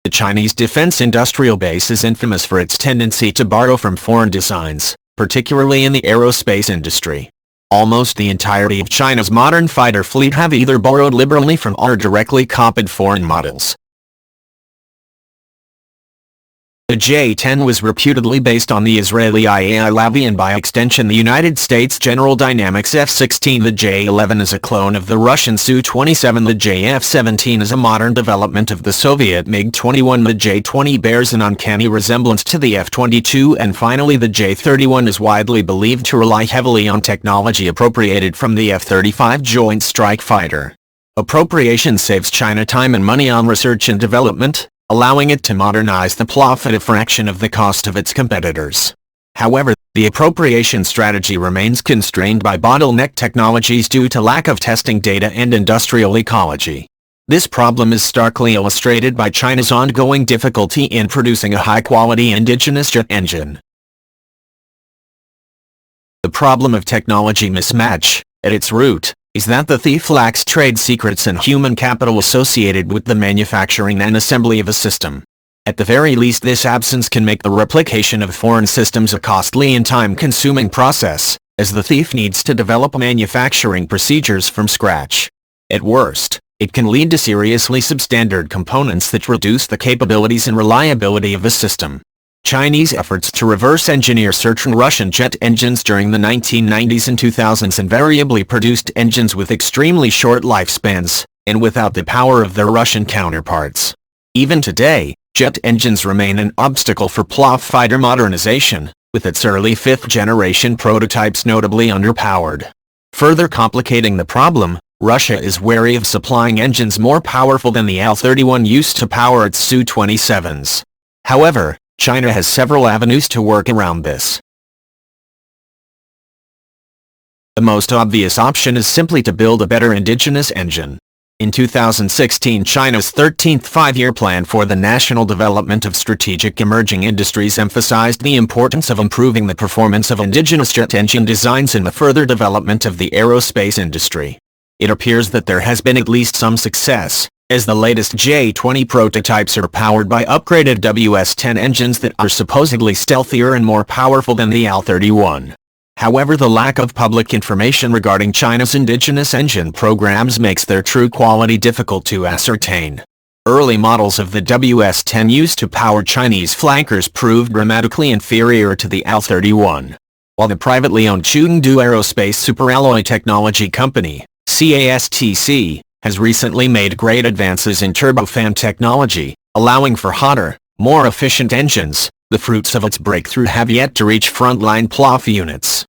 The Chinese defense industrial base is infamous for its tendency to borrow from foreign designs, particularly in the aerospace industry. Almost the entirety of China's modern fighter fleet have either borrowed liberally from or directly copied foreign models. The J-10 was reputedly based on the Israeli IAI and by extension the United States General Dynamics F-16. The J-11 is a clone of the Russian Su-27. The J-F-17 is a modern development of the Soviet MiG-21. The J-20 bears an uncanny resemblance to the F-22, and finally the J-31 is widely believed to rely heavily on technology appropriated from the F-35 Joint Strike Fighter. Appropriation saves China time and money on research and development, allowing it to modernize the PLAF at a fraction of the cost of its competitors. However, the appropriation strategy remains constrained by bottleneck technologies due to lack of testing data and industrial ecology. This problem is starkly illustrated by China's ongoing difficulty in producing a high-quality indigenous jet engine. The problem of technology mismatch, at its root, is that the thief lacks trade secrets and human capital associated with the manufacturing and assembly of a system. At the very least, this absence can make the replication of foreign systems a costly and time-consuming process, as the thief needs to develop manufacturing procedures from scratch. At worst, it can lead to seriously substandard components that reduce the capabilities and reliability of a system. Chinese efforts to reverse engineer certain Russian jet engines during the 1990s and 2000s invariably produced engines with extremely short lifespans, and without the power of their Russian counterparts. Even today, jet engines remain an obstacle for PLAF fighter modernization, with its early fifth-generation prototypes notably underpowered. Further complicating the problem, Russia is wary of supplying engines more powerful than the Al-31 used to power its Su-27s. However, China has several avenues to work around this. The most obvious option is simply to build a better indigenous engine. In 2016, China's 13th Five-Year Plan for the National Development of Strategic Emerging Industries emphasized the importance of improving the performance of indigenous jet engine designs in the further development of the aerospace industry. It appears that there has been at least some success, as the latest J-20 prototypes are powered by upgraded WS-10 engines that are supposedly stealthier and more powerful than the Al-31. However, the lack of public information regarding China's indigenous engine programs makes their true quality difficult to ascertain. Early models of the WS-10 used to power Chinese flankers proved dramatically inferior to the Al-31. While the privately owned Chengdu Aerospace Superalloy Technology Company, CASTC, has recently made great advances in turbofan technology, allowing for hotter, more efficient engines, the fruits of its breakthrough have yet to reach frontline PLAF units.